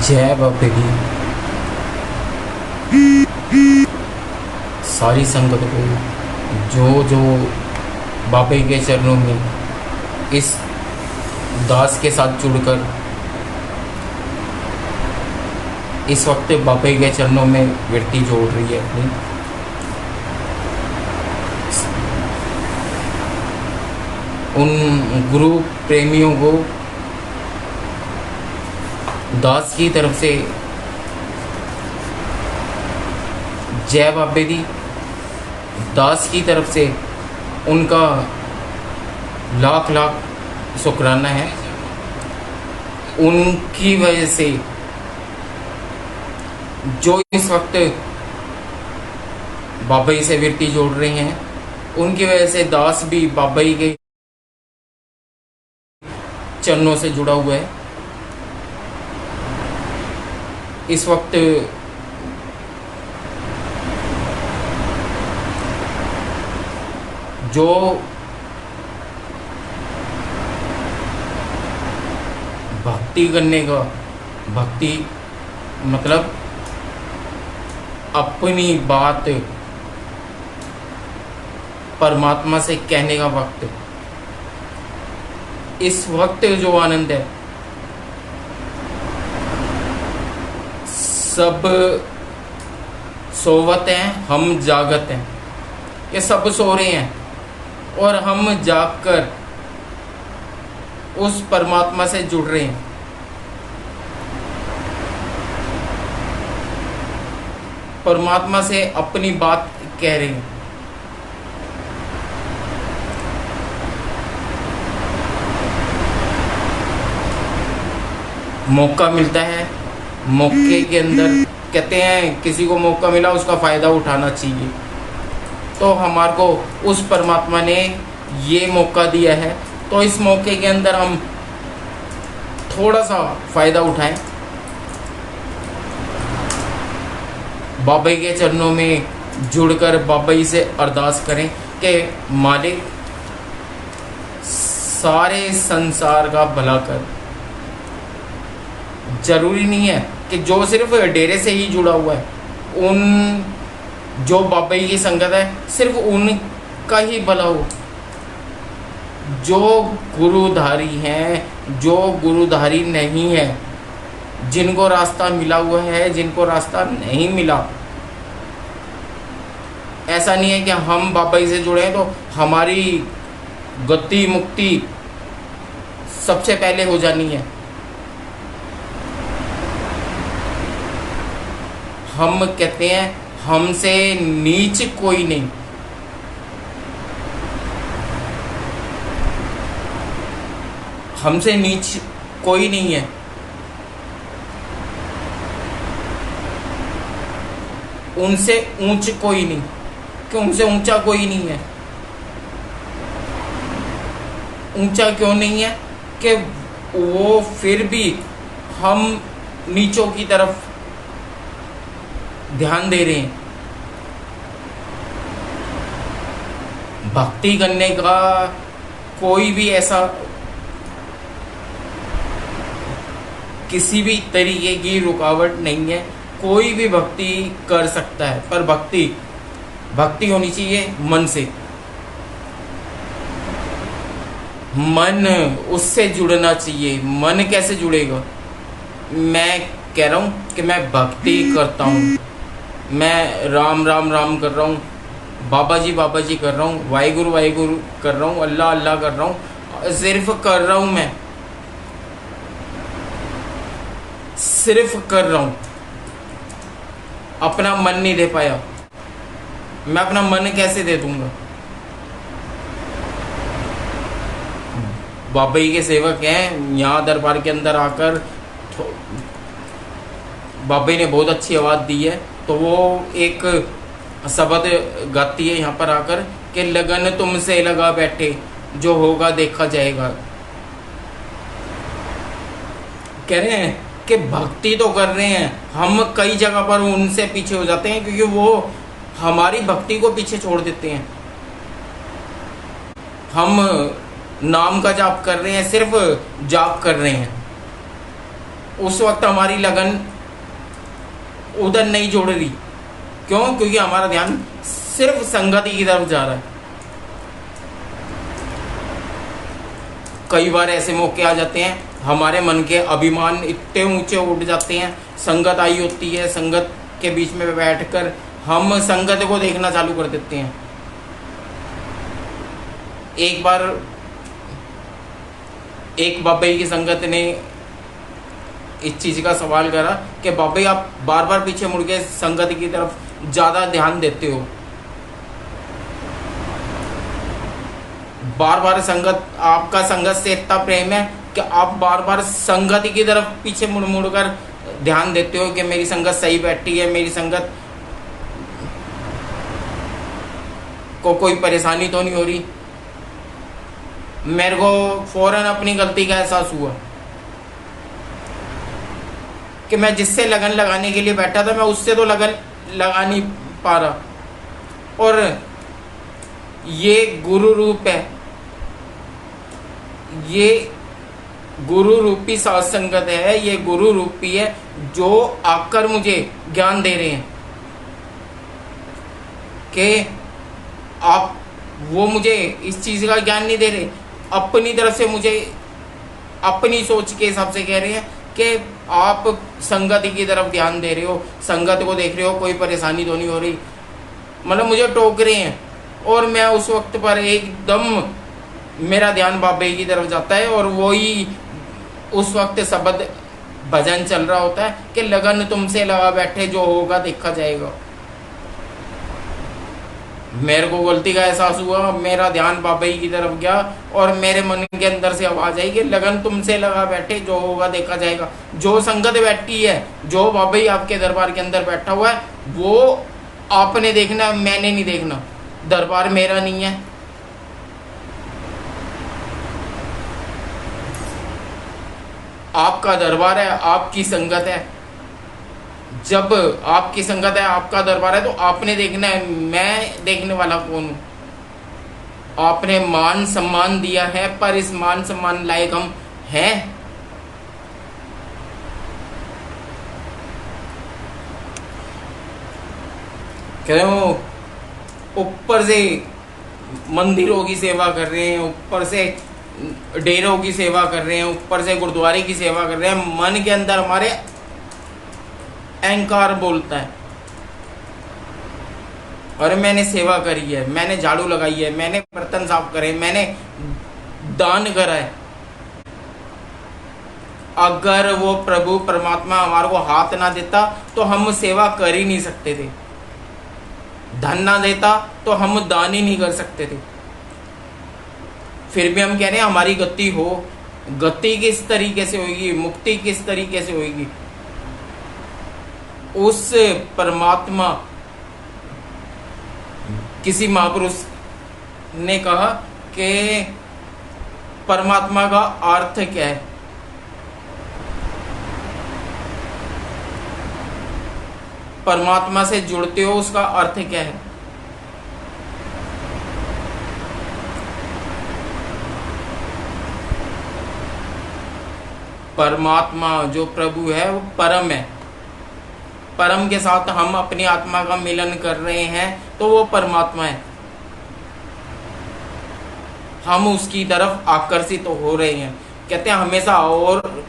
जय बाबे की सारी संगत को जो जो बाबे के चरणों में इस दास के साथ जुड़कर इस वक्त बाबे के चरणों में वृत्ति जोड़ रही है अपनी, उन गुरु प्रेमियों को दास की तरफ से जय बाबे दी। दास की तरफ से उनका लाख लाख शुक्राना है। उनकी वजह से जो इस वक्त बाबा जी से वृत्ति जोड़ रहे हैं, उनकी वजह से दास भी बाबा जी के चरणों से जुड़ा हुआ है। इस वक्त जो भक्ति करने का, भक्ति मतलब अपनी बात परमात्मा से कहने का वक्त, इस वक्त जो आनंद है, सब सोवत हैं, हम जागत हैं। ये सब सो रहे हैं और हम जागकर उस परमात्मा से जुड़ रहे हैं। परमात्मा से अपनी बात कह रहे हैं। मौका मिलता है, मौके के अंदर कहते हैं किसी को मौका मिला उसका फ़ायदा उठाना चाहिए। तो हमारे को उस परमात्मा ने ये मौका दिया है, तो इस मौके के अंदर हम थोड़ा सा फ़ायदा उठाएं। बाबा के चरणों में जुड़कर बाबा जी से अरदास करें कि मालिक सारे संसार का भला कर। जरूरी नहीं है कि जो सिर्फ डेरे से ही जुड़ा हुआ है, उन जो बाबा जी की संगत है सिर्फ उनका ही भला हो। जो गुरुधारी हैं, जो गुरुधारी नहीं है, जिनको रास्ता मिला हुआ है, जिनको रास्ता नहीं मिला, ऐसा नहीं है कि हम बाबा जी से जुड़े हैं तो हमारी गति मुक्ति सबसे पहले हो जानी है। हम कहते हैं हमसे नीच कोई नहीं। हमसे नीच कोई नहीं है। उनसे ऊंच कोई नहीं, कि उनसे ऊंचा कोई नहीं है। ऊंचा क्यों नहीं है? कि वो फिर भी हम नीचों की तरफ ध्यान दे रहे हैं। भक्ति करने का कोई भी ऐसा किसी भी तरीके की रुकावट नहीं है। कोई भी भक्ति कर सकता है, पर भक्ति होनी चाहिए मन से। मन उससे जुड़ना चाहिए। मन कैसे जुड़ेगा? मैं कह रहा हूँ कि मैं भक्ति करता हूँ, मैं राम राम राम कर रहा हूँ, बाबा जी कर रहा हूँ, वाहिगुरु वाहिगुरु कर रहा हूँ, अल्लाह अल्लाह कर रहा हूँ, सिर्फ कर रहा हूँ। मैं सिर्फ कर रहा हूँ, अपना मन नहीं दे पाया। मैं अपना मन कैसे दे दूंगा? बाबा जी के सेवक हैं, यहाँ दरबार के अंदर आकर बाबा जी ने बहुत अच्छी आवाज़ दी है, तो वो एक शब्द गाती है यहाँ पर आकर कि लगन तुमसे लगा बैठे, जो होगा देखा जाएगा। कह रहे हैं कि भक्ति तो कर रहे हैं, हम कई जगह पर उनसे पीछे हो जाते हैं क्योंकि वो हमारी भक्ति को पीछे छोड़ देते हैं। हम नाम का जाप कर रहे हैं, सिर्फ जाप कर रहे हैं, उस वक्त हमारी लगन उधर नहीं जुड़ रही। क्यों? क्योंकि हमारा ध्यान सिर्फ संगति की तरफ जा रहा है। कई बार ऐसे मौके आ जाते हैं, हमारे मन के अभिमान इतने ऊंचे उठ जाते हैं, संगत आई होती है, संगत के बीच में बैठकर हम संगत को देखना चालू कर देते हैं। एक बार एक बाबाई की संगत ने इस चीज का सवाल करा कि बाबाई आप बार बार पीछे मुड़ के संगत की तरफ ज्यादा ध्यान देते हो, बार बार संगत, आपका संगत से इतना प्रेम है कि आप बार बार संगति की तरफ पीछे मुड़ मुड़ कर ध्यान देते हो कि मेरी संगत सही बैठी है, मेरी संगत को कोई परेशानी तो नहीं हो रही। मेरे को फौरन अपनी गलती का एहसास हुआ कि मैं जिससे लगन लगाने के लिए बैठा था, मैं उससे तो लगन लगा नहीं पा रहा। और ये गुरु रूप है, ये गुरु रूपी साध संगत है, ये गुरु रूपी है जो आकर मुझे ज्ञान दे रहे हैं कि आप, वो मुझे इस चीज का ज्ञान नहीं दे रहे, अपनी तरफ से मुझे अपनी सोच के हिसाब से कह रहे हैं कि आप संगति की तरफ ध्यान दे रहे हो, संगत को देख रहे हो, कोई परेशानी तो नहीं हो रही। मतलब मुझे टोक रहे हैं और मैं उस वक्त पर एकदम मेरा ध्यान बाबे की तरफ जाता है और वही उस वक्त शब्द भजन चल रहा होता है कि लगन तुमसे लगा बैठे, जो होगा देखा जाएगा। मेरे को गलती का एहसास हुआ, मेरा ध्यान बाबा की तरफ गया और मेरे मन के अंदर से आवाज आई कि लगन तुमसे लगा बैठे, जो होगा देखा जाएगा। जो संगत बैठी है, जो बाबा आपके दरबार के अंदर बैठा हुआ है, वो आपने देखना, मैंने नहीं देखना। दरबार मेरा नहीं है, आपका दरबार है, आपकी संगत है। जब आपकी संगत है, आपका दरबार है, तो आपने देखना है, मैं देखने वाला कौन हूं। आपने मान सम्मान दिया है, पर इस मान सम्मान लायक हम हैं? कह रहे हो ऊपर से मंदिरों की सेवा कर रहे हैं, ऊपर से डेरों की सेवा कर रहे हैं, ऊपर से गुरुद्वारे की सेवा कर रहे हैं, मन के अंदर हमारे अहंकार बोलता है, और मैंने सेवा करी है, मैंने झाड़ू लगाई है, मैंने बर्तन साफ करे, मैंने दान करा है। अगर वो प्रभु परमात्मा हमारे को हाथ ना देता तो हम सेवा कर ही नहीं सकते थे, धन ना देता तो हम दान ही नहीं कर सकते थे। फिर भी हम कह रहे हैं हमारी गति हो। गति किस तरीके से होगी, मुक्ति किस तरीके से होगी? उस परमात्मा, किसी महापुरुष ने कहा कि परमात्मा का अर्थ क्या है? परमात्मा से जुड़ते हो, उसका अर्थ क्या है? परमात्मा जो प्रभु है वो परम है। परम के साथ हम अपनी आत्मा का मिलन कर रहे हैं तो वो परमात्मा है। हम उसकी तरफ आकर्षित तो हो रहे हैं। कहते हैं हमेशा और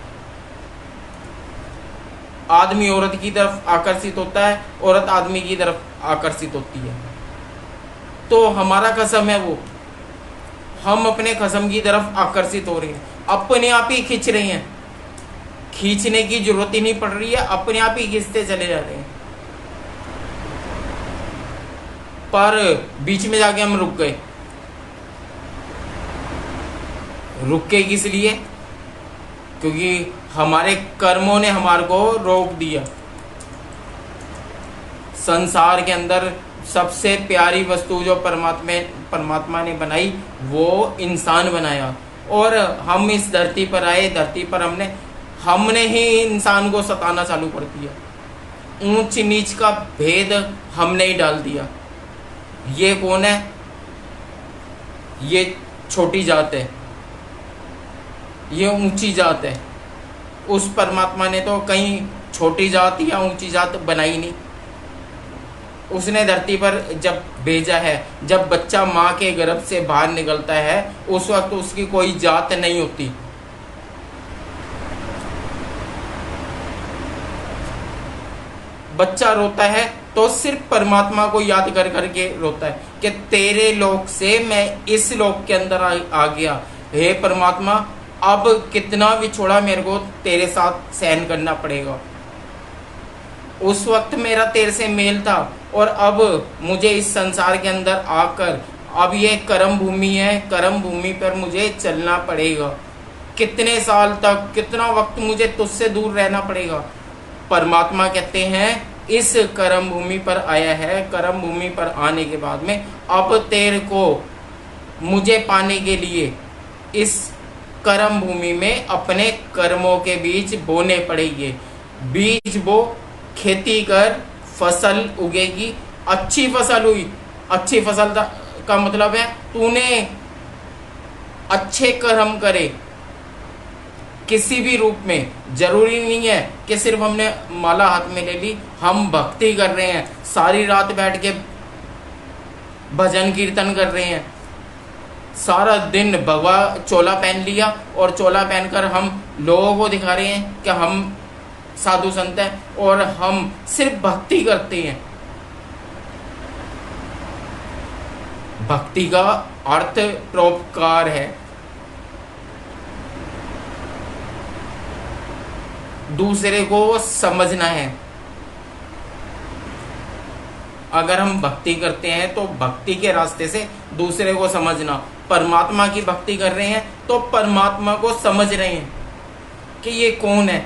आदमी औरत की तरफ आकर्षित होता है, औरत आदमी की तरफ आकर्षित होती है। तो हमारा कसम है वो, हम अपने कसम की तरफ आकर्षित हो रहे हैं, अपने आप ही खींच रहे हैं। खींचने की जरूरत ही नहीं पड़ रही है, अपने आप ही खींचते चले जा रहे हैं। पर बीच में जाके हम रुक गए। रुके किस लिए? क्योंकि हमारे कर्मों ने हमारे को रोक दिया। संसार के अंदर सबसे प्यारी वस्तु जो परमात्मा ने बनाई वो इंसान बनाया, और हम इस धरती पर आए। धरती पर हमने ही इंसान को सताना चालू कर दिया। ऊंच नीच का भेद हमने ही डाल दिया। ये कौन है? ये छोटी जात है, ये ऊंची जात है। उस परमात्मा ने तो कहीं छोटी जात या ऊंची जात बनाई नहीं। उसने धरती पर जब भेजा है, जब बच्चा माँ के गर्भ से बाहर निकलता है, उस वक्त उसकी कोई जात नहीं होती। बच्चा रोता है तो सिर्फ परमात्मा को याद कर करके रोता है कि तेरे लोक से मैं इस लोक के अंदर आ गया। हे परमात्मा, अब कितना भी छोड़ा मेरे को तेरे साथ सहन करना पड़ेगा। उस वक्त मेरा तेरे से मेल था और अब मुझे इस संसार के अंदर आकर अब ये कर्म भूमि है, कर्म भूमि पर मुझे चलना पड़ेगा। कितने साल तक, कितना वक्त मुझे तुझसे दूर रहना पड़ेगा। परमात्मा कहते हैं इस कर्म भूमि पर आया है, कर्म भूमि पर आने के बाद में अब तेरे को मुझे पाने के लिए इस कर्म भूमि में अपने कर्मों के बीज बोने पड़ेंगे। बीज बो, खेती कर, फसल उगेगी। अच्छी फसल हुई, अच्छी फसल का मतलब है तूने अच्छे कर्म करे किसी भी रूप में। जरूरी नहीं है कि सिर्फ हमने माला हाथ में ले ली, हम भक्ति कर रहे हैं, सारी रात बैठ के भजन कीर्तन कर रहे हैं, सारा दिन भगवा चोला पहन लिया और चोला पहनकर हम लोगों को दिखा रहे हैं कि हम साधु संत हैं और हम सिर्फ भक्ति करते हैं। भक्ति का अर्थ परोपकार है, दूसरे को समझना है। अगर हम भक्ति करते हैं तो भक्ति के रास्ते से दूसरे को समझना। परमात्मा की भक्ति कर रहे हैं तो परमात्मा को समझ रहे हैं कि ये कौन है।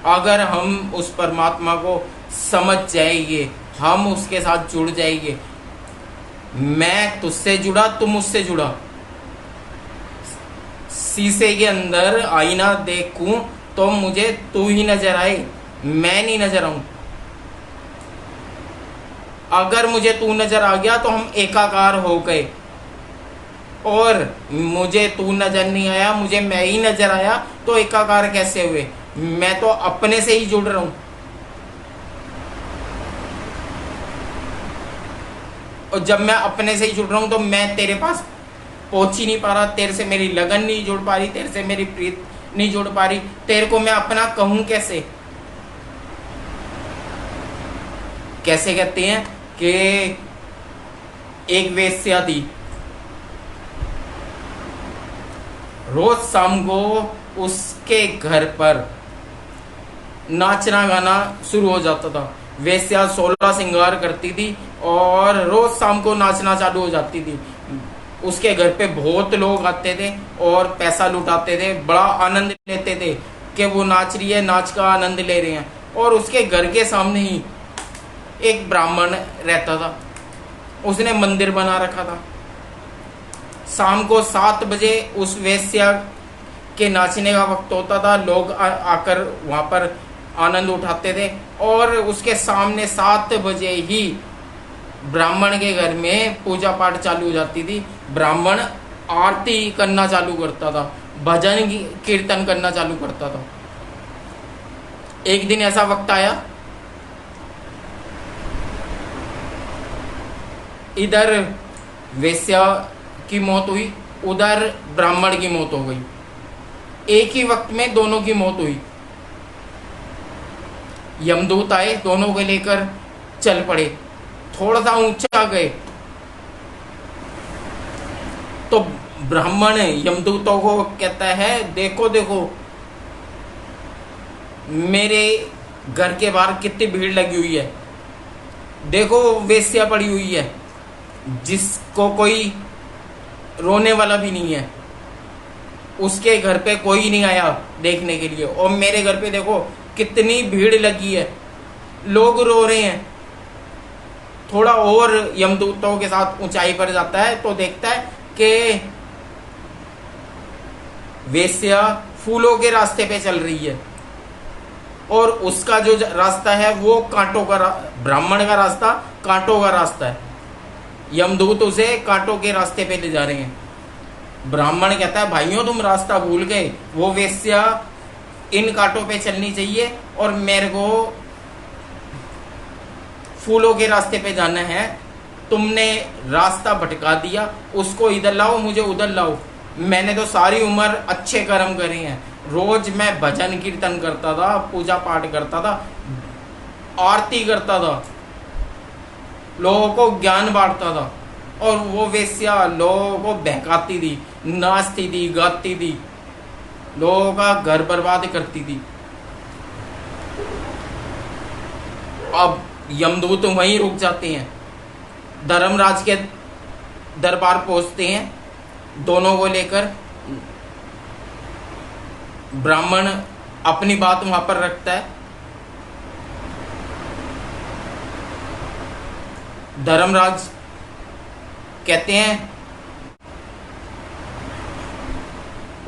अगर हम उस परमात्मा को समझ जाएंगे, हम उसके साथ जुड़ जाएंगे। मैं तुझसे जुड़ा, तुम मुझसे जुड़ा। शीशे के अंदर आईना देखूं तो मुझे तू ही नजर आए, मैं नहीं नजर आऊं। अगर मुझे तू नजर आ गया तो हम एकाकार हो गए, और मुझे तू नजर नहीं आया, मुझे मैं ही नजर आया तो एकाकार कैसे हुए? मैं तो अपने से ही जुड़ रहा हूं। और जब मैं अपने से ही जुड़ रहा हूं तो मैं तेरे पास पहुंच ही नहीं पा रहा, तेरे से मेरी लगन नहीं जुड़ पा रही, तेरे से मेरी प्रीत नहीं जुड़ पा रही। तेरे को मैं अपना कहूं कैसे? कैसे कहते हैं कि एक वेश्या थी, रोज शाम को उसके घर पर नाचना गाना शुरू हो जाता था। वेश्या 16 श्रृंगार करती थी और रोज शाम को नाचना चालू हो जाती थी। उसके घर पे बहुत लोग आते थे और पैसा लुटाते थे, बड़ा आनंद लेते थे कि वो नाच रही है, नाच का आनंद ले रहे हैं। और उसके घर के सामने ही एक ब्राह्मण रहता था, उसने मंदिर बना रखा था। शाम को 7 बजे उस वेश्या के नाचने का वक्त होता था, लोग आकर वहां पर आनंद उठाते थे। और उसके सामने 7 बजे ही ब्राह्मण के घर में पूजा पाठ चालू हो जाती थी। ब्राह्मण आरती करना चालू करता था, भजन कीर्तन करना चालू करता था। एक दिन ऐसा वक्त आया, इधर वेश्या की मौत हुई, उधर ब्राह्मण की मौत हो गई। एक ही वक्त में दोनों की मौत हुई। यमदूत आए, दोनों को लेकर चल पड़े। थोड़ा सा ऊंचा गए तो ब्राह्मण यमदूतों को कहता है, देखो देखो मेरे घर के बाहर कितनी भीड़ लगी हुई है, देखो वेश्या पड़ी हुई है जिसको कोई रोने वाला भी नहीं है। उसके घर पे कोई नहीं आया देखने के लिए, और मेरे घर पे देखो कितनी भीड़ लगी है, लोग रो रहे हैं। थोड़ा और यमदूतों के साथ ऊंचाई पर जाता है तो देखता है कि वेश्या फूलों के रास्ते पे चल रही है और उसका जो रास्ता है वो कांटों का, ब्राह्मण का रास्ता कांटों का रास्ता है। यमदूत उसे कांटों के रास्ते पे ले जा रहे हैं। ब्राह्मण कहता है भाइयों तुम रास्ता भूल गए, वो वेश्या इन कांटों पे चलनी चाहिए और मेरे को फूलों के रास्ते पे जाना है, तुमने रास्ता भटका दिया, उसको इधर लाओ मुझे उधर लाओ। मैंने तो सारी उम्र अच्छे कर्म करे हैं, रोज मैं भजन कीर्तन करता था, पूजा पाठ करता था, आरती करता था, लोगों को ज्ञान बांटता था, और वो वेश्या लोगों को बहकाती थी, नाचती थी, गाती थी, लोगों का घर बर्बाद करती थी। अब यमदूत वहीं रुक जाते हैं, धर्मराज के दरबार पहुंचते हैं, दोनों को लेकर। ब्राह्मण अपनी बात वहां पर रखता है, धर्मराज कहते हैं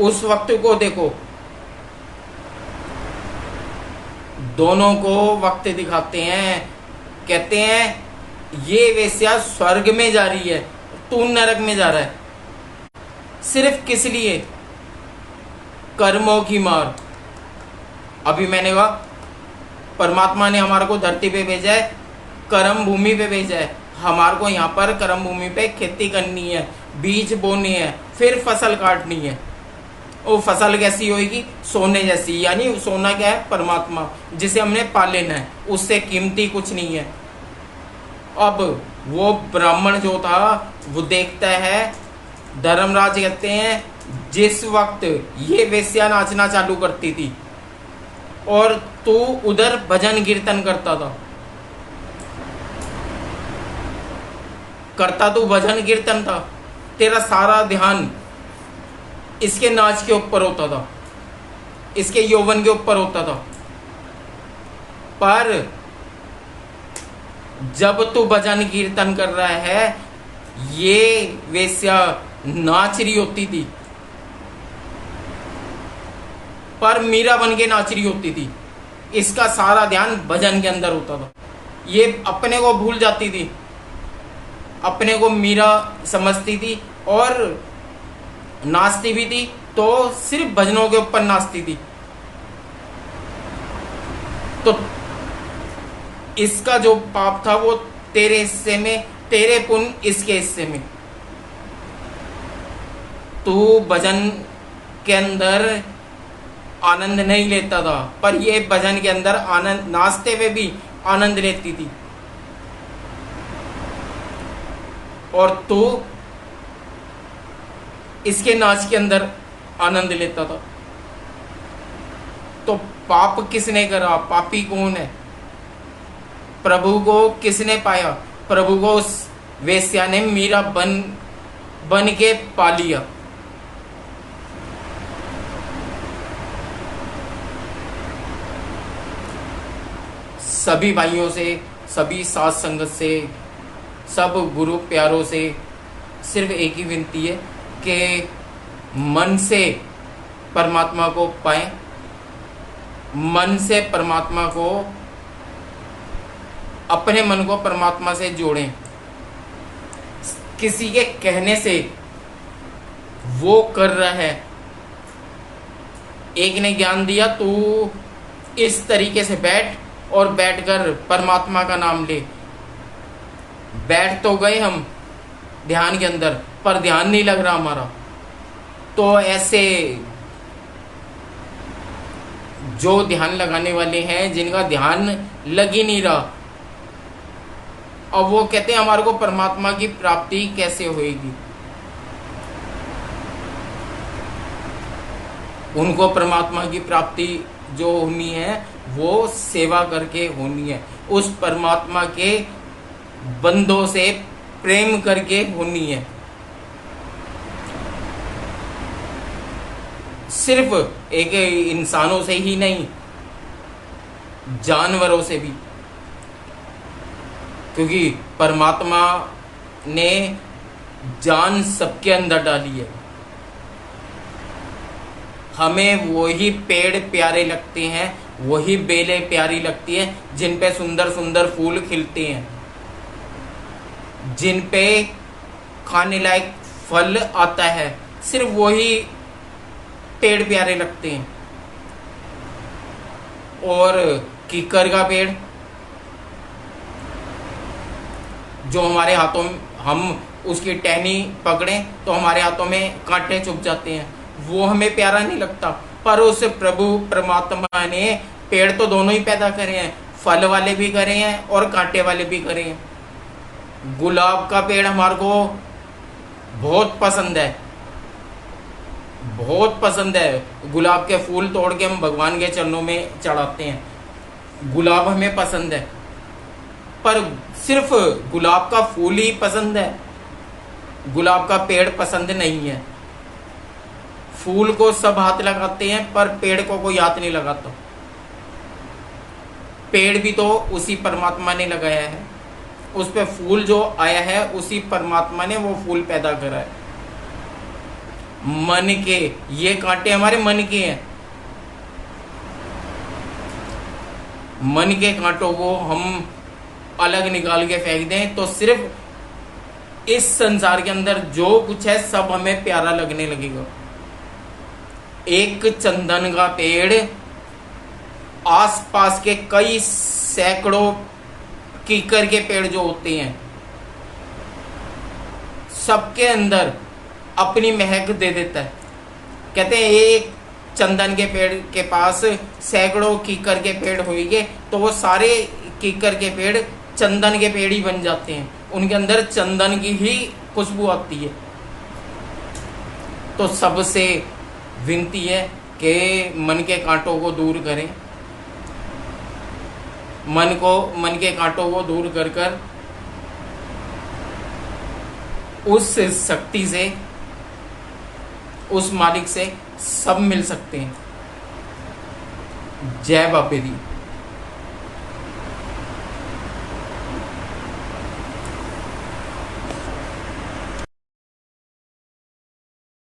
उस वक्त को देखो, दोनों को वक्त दिखाते हैं, कहते हैं ये वेश्या स्वर्ग में जा रही है, तू नरक में जा रहा है। सिर्फ किस लिए? कर्मों की मार। अभी मैंने कहा परमात्मा ने हमारे को धरती पे भेजा है, कर्म भूमि पे भेजा है, हमारे को यहाँ पर कर्म भूमि पे खेती करनी है, बीज बोने हैं, फिर फसल काटनी है। वो फसल कैसी होगी? सोने जैसी। यानी सोना क्या है? परमात्मा, जिसे हमने पा लेना है, उससे कीमती कुछ नहीं है। अब वो ब्राह्मण जो था वो देखता है, धर्मराज कहते हैं जिस वक्त ये वेश्या नाचना चालू करती थी और तू उधर भजन कीर्तन करता था, करता तू भजन कीर्तन था, तेरा सारा ध्यान इसके नाच के ऊपर होता था, इसके यौवन के ऊपर होता था। पर जब तू भजन कीर्तन कर रहा है, ये वेश्या नाच रही होती थी, पर मीरा बन के नाच रही होती थी। इसका सारा ध्यान भजन के अंदर होता था। ये अपने को भूल जाती थी, अपने को मीरा समझती थी और नाचती भी थी, तो सिर्फ भजनों के ऊपर नाचती थी। तो इसका जो पाप था वो तेरे हिस्से में, तेरे पुण्य इसके हिस्से में। तू भजन के अंदर आनंद नहीं लेता था, पर ये भजन के अंदर आनंद, नाचते हुए भी आनंद लेती थी, और तू इसके नाच के अंदर आनंद लेता था। तो पाप किसने करा? पापी कौन है? प्रभु को किसने पाया? प्रभु को उस वेश्या ने मीरा बन के पा लिया। सभी भाइयों से, सभी साथ संगत से, सब गुरु प्यारों से सिर्फ एक ही विनती है कि मन से परमात्मा को पाएं, मन से परमात्मा को, अपने मन को परमात्मा से जोड़ें। किसी के कहने से वो कर रहा है, एक ने ज्ञान दिया, तू इस तरीके से बैठ और बैठकर परमात्मा का नाम ले। बैठ तो गए हम ध्यान के अंदर, पर ध्यान नहीं लग रहा हमारा। तो ऐसे जो ध्यान लगाने वाले हैं, जिनका ध्यान लग ही नहीं रहा, अब वो कहते हैं हमारे को परमात्मा की प्राप्ति कैसे होगी? उनको परमात्मा की प्राप्ति जो होनी है वो सेवा करके होनी है, उस परमात्मा के बंदों से प्रेम करके होनी है। सिर्फ एक इंसानों से ही नहीं, जानवरों से भी, क्योंकि परमात्मा ने जान सबके अंदर डाली है। हमें वही पेड़ प्यारे लगते हैं, वही बेलें प्यारी लगती हैं जिन पे सुंदर सुंदर फूल खिलते हैं, जिन पे खाने लायक फल आता है, सिर्फ वही पेड़ प्यारे लगते हैं। और कीकर का पेड़ जो हमारे हाथों में, हम उसकी टहनी पकड़ें तो हमारे हाथों में कांटे चुभ जाते हैं, वो हमें प्यारा नहीं लगता। पर उस प्रभु परमात्मा ने पेड़ तो दोनों ही पैदा करे हैं, फल वाले भी करे हैं और कांटे वाले भी करे हैं। गुलाब का पेड़ हमारे को बहुत पसंद है, बहुत पसंद है। गुलाब के फूल तोड़ के हम भगवान के चरणों में चढ़ाते हैं। गुलाब हमें पसंद है, पर सिर्फ गुलाब का फूल ही पसंद है, गुलाब का पेड़ पसंद नहीं है। फूल को सब हाथ लगाते हैं पर पेड़ को कोई हाथ नहीं लगाता। पेड़ भी तो उसी परमात्मा ने लगाया है, उस पे फूल जो आया है उसी परमात्मा ने वो फूल पैदा करा है। मन के ये कांटे हमारे मन के हैं, मन के कांटों को हम अलग निकाल के फेंक दें तो सिर्फ इस संसार के अंदर जो कुछ है सब हमें प्यारा लगने लगेगा। एक चंदन का पेड़ आसपास के कई सैकड़ों कीकर के पेड़ जो होते हैं सबके अंदर अपनी महक दे देता है। कहते हैं एक चंदन के पेड़ के पास सैकड़ों कीकर के पेड़ होंगे तो वो सारे कीकर के पेड़ चंदन के पेड़ ही बन जाते हैं, उनके अंदर चंदन की ही खुशबू आती है। तो सबसे विनती है कि मन के कांटों को दूर करें, मन के कांटों को दूर कर कर उस शक्ति से, उस मालिक से सब मिल सकते हैं। जय बापे दी।